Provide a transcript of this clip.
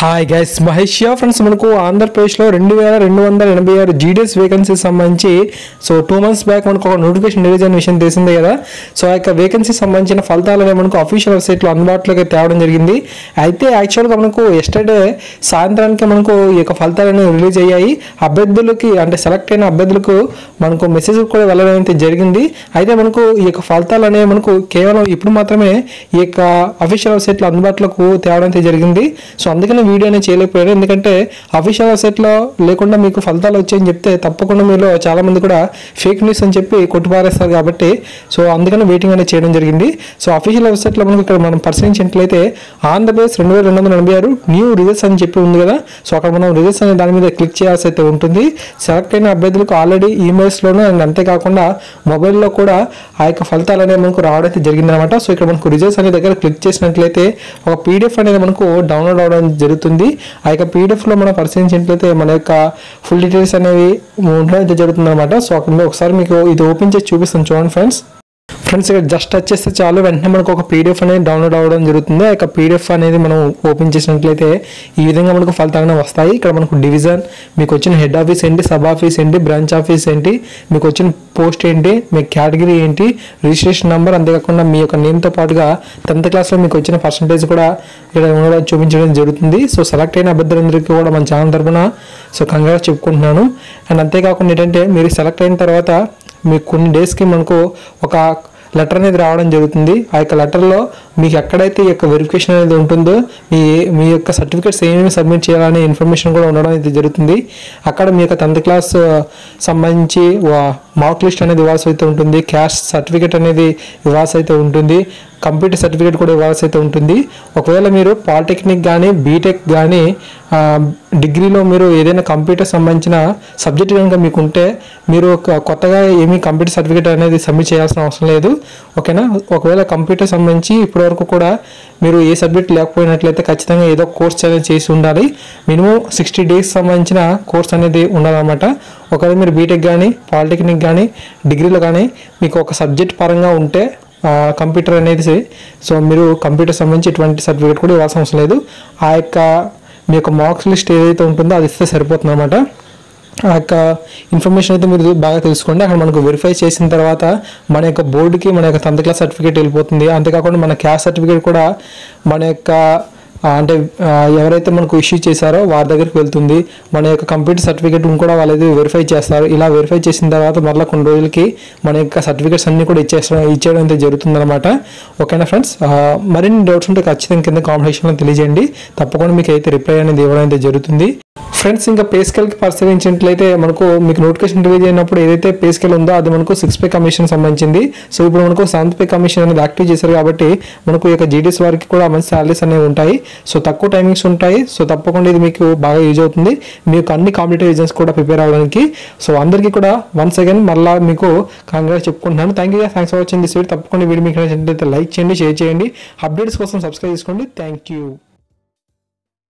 Hi guys, Mahesh friends మనకు ఆంధ్రప్రదేశ్లో 2286 GDS vacancy సంబంధించి సో 2 months బ్యాక్ మనకు ఒక నోటిఫికేషన్ రిలీజ్ అయిన విషయం తెలిసిందే కదా. సో ఆ యొక్క వేకెన్సీ సంబంధించిన ఫలితాలనే మనకు అఫీషియల్ వెబ్సైట్లో అందుబాటులోకి తేవడం జరిగింది. అయితే యాక్చువల్గా మనకు ఎస్టర్డే సాయంత్రానికి మనకు ఈ యొక్క ఫలితాలను రిలీజ్ అయ్యాయి. అభ్యర్థులకి అంటే సెలెక్ట్ అయిన అభ్యర్థులకు మనకు మెసేజ్ కూడా వెళ్ళడం అయితే జరిగింది. అయితే మనకు ఈ యొక్క ఫలితాలు అనేవి మనకు కేవలం ఇప్పుడు మాత్రమే ఈ యొక్క అఫీషియల్ వెబ్సైట్లో అందుబాటులోకి తేవడం అయితే జరిగింది. సో అందుకని వీడియో అనేది చేయలేకపోయారు. ఎందుకంటే అఫీషియల్ వెబ్సైట్లో లేకుండా మీకు ఫలితాలు వచ్చాయని చెప్తే తప్పకుండా మీలో చాలా మంది కూడా ఫేక్ న్యూస్ అని చెప్పి కొట్టుపారేస్తారు కాబట్టి సో అందుకని వెయిటింగ్ అనేది చేయడం జరిగింది. సో అఫీషియల్ వెబ్సైట్లో మనకు ఇక్కడ మనం పరిశీలించినట్లయితే ఆంధ్రప్రదేశ్ 2286 న్యూ రిజల్ట్స్ అని చెప్పి ఉంది కదా. సో అక్కడ మనం రిజల్ట్స్ అనే దాని మీద క్లిక్ చేయాల్సి అయితే ఉంటుంది. సెలెక్ట్ అయిన అభ్యర్థులకు ఆల్రెడీ ఈమెయిల్స్లోనూ అండ్ అంతేకాకుండా మొబైల్లో కూడా ఆ యొక్క ఫలితాలు అనేవి మనకు రావడం అయితే జరిగిందనమాట. సో ఇక్కడ మనకు రిజల్ట్స్ అనే దగ్గర క్లిక్ చేసినట్లయితే ఒక పీడిఎఫ్ అనేది మనకు డౌన్లోడ్ అవడం జరుగుతుంది. ఆ యొక్క పీడిఎఫ్లో మనం పరిశీలించినట్లయితే మన యొక్క ఫుల్ డీటెయిల్స్ అనేవి ఉండడం అయితే జరుగుతుంది అనమాట. సో అక్కడ ఒకసారి మీకు ఇది ఓపెన్ చేసి చూపిస్తాను చూడండి ఫ్రెండ్స్. ఇక్కడ జస్ట్ టచ్ చేస్తే చాలు వెంటనే మనకు ఒక పీడిఎఫ్ అనేది డౌన్లోడ్ అవ్వడం జరుగుతుంది. ఆ యొక్క పీడిఎఫ్ అనేది మనం ఓపెన్ చేసినట్లయితే ఈ విధంగా మనకు ఫలితాలు వస్తాయి. ఇక్కడ మనకు డివిజన్, మీకు వచ్చిన హెడ్ ఆఫీస్ ఏంటి, సబ్ ఆఫీస్ ఏంటి, బ్రాంచ్ ఆఫీస్ ఏంటి, మీకు వచ్చిన పోస్ట్ ఏంటి, మీ కేటగిరీ ఏంటి, రిజిస్ట్రేషన్ నెంబర్, అంతేకాకుండా మీ యొక్క నేమ్తో పాటుగా 10th క్లాస్లో మీకు వచ్చిన పర్సంటేజ్ కూడా ఇక్కడ ఉండడం చూపించడం జరుగుతుంది. సో సెలెక్ట్ అయిన అభ్యర్థులందరికీ కూడా మన ఛానల్ తరఫున సో కంగ్రాట్స్ చెప్పుకుంటున్నాను. అండ్ అంతేకాకుండా ఏంటంటే మీరు సెలెక్ట్ అయిన తర్వాత మీకు కొన్ని డేస్కి మనకు ఒక లెటర్ అనేది రావడం జరుగుతుంది. ఆ యొక్క లెటర్లో మీకు ఎక్కడైతే ఈ యొక్క వెరిఫికేషన్ అనేది ఉంటుందో మీ యొక్క సర్టిఫికేట్స్ ఏమేమి సబ్మిట్ చేయాలనే ఇన్ఫర్మేషన్ కూడా ఉండడం అయితే జరుగుతుంది. అక్కడ మీ యొక్క 10th క్లాస్ సంబంధించి మార్క్ లిస్ట్ అనేది ఇవ్వాల్సి అయితే ఉంటుంది. క్యాస్ట్ సర్టిఫికేట్ అనేది ఇవ్వాల్సి అయితే ఉంటుంది. కంప్యూటర్ సర్టిఫికేట్ కూడా ఇవ్వాల్సి అయితే ఉంటుంది. ఒకవేళ మీరు పాలిటెక్నిక్ కానీ బీటెక్ కానీ డిగ్రీలో మీరు ఏదైనా కంప్యూటర్ సంబంధించిన సబ్జెక్ట్ కనుక మీకు ఉంటే మీరు కొత్తగా ఏమీ కంప్యూటర్ సర్టిఫికేట్ అనేది సబ్మిట్ చేయాల్సిన అవసరం లేదు. ఓకేనా. ఒకవేళ కంప్యూటర్ సంబంధించి ఇప్పటివరకు కూడా మీరు ఏ సబ్జెక్ట్ లేకపోయినట్లయితే ఖచ్చితంగా ఏదో కోర్స్ అనేది చేసి ఉండాలి. మినిమం 60 days సంబంధించిన కోర్స్ అనేది ఉండాలన్నమాట. ఒకవేళ మీరు బీటెక్ కానీ పాలిటెక్నిక్ కానీ డిగ్రీలో కానీ మీకు ఒక సబ్జెక్ట్ పరంగా ఉంటే కంప్యూటర్ అనేది సో మీరు కంప్యూటర్ సంబంధించి ఎటువంటి సర్టిఫికేట్ కూడా ఇవ్వాల్సిన అవసరం లేదు. ఆ యొక్క మీ యొక్క మార్క్స్ లిస్ట్ ఏదైతే ఉంటుందో అది ఇస్తే సరిపోతుంది అనమాట. ఆ యొక్క ఇన్ఫర్మేషన్ అయితే మీరు బాగా తెలుసుకోండి. అక్కడ మనకు వెరిఫై చేసిన తర్వాత మన యొక్క బోర్డుకి మన యొక్క 10th క్లాస్ సర్టిఫికేట్ వెళ్ళిపోతుంది. అంతేకాకుండా మన క్యాస్ట్ సర్టిఫికేట్ కూడా మన యొక్క అంటే ఎవరైతే మనకు ఇష్యూ చేశారో వారి దగ్గరికి వెళ్తుంది. మన యొక్క కంప్యూటర్ సర్టిఫికేట్ కూడా వాళ్ళైతే వెరిఫై చేస్తారు. ఇలా వెరిఫై చేసిన తర్వాత మరలా కొన్ని రోజులకి మన యొక్క సర్టిఫికేట్స్ అన్నీ కూడా ఇచ్చేయడం అయితే జరుగుతుంది అనమాట. ఓకేనా ఫ్రెండ్స్. మరిన్ని డౌట్స్ ఉంటే ఖచ్చితంగా కింద కామెంట్ సెక్షన్లో తెలియజేయండి. తప్పకుండా మీకు అయితే రిప్లై అనేది ఇవ్వడం అయితే జరుగుతుంది. ఫ్రెండ్స్ ఇంకా పే స్కేల్కి పరిశీలించినట్లయితే మనకు నోటిఫికేషన్ రిలీజ్ అయినప్పుడు ఏదైతే పే స్కేల్ ఉందో అది మనకు 6 pay కమిషన్ సంబంధించింది. సో ఇప్పుడు మనకు 7th pay కమిషన్ అనేది యాక్టివ్ చేశారు కాబట్టి మనకు ఈ యొక్క జీడీఎస్ వారికి కూడా మంచి సాలరీస్ అనేవి ఉంటాయి. సో తక్కువ టైమింగ్స్ ఉంటాయి. సో తప్పకుండా ఇది మీకు బాగా యూజ్ అవుతుంది మీకు అన్ని కాంపిటేటివ్ ఎగ్జామ్స్ కూడా ప్రిపేర్ అవ్వడానికి. సో అందరికీ కూడా వన్స్ అగైన్ మళ్ళీ మీకు కంగ్రాట్స్ చెప్పుకుంటున్నాను. Thanks for watching this video. తప్పకుండా వీడియో మీకు నచ్చినట్లయితే లైక్ చేయండి, షేర్ చేయండి. అప్డేట్స్ కోసం సబ్స్క్రైబ్ చేసుకోండి. Thank you.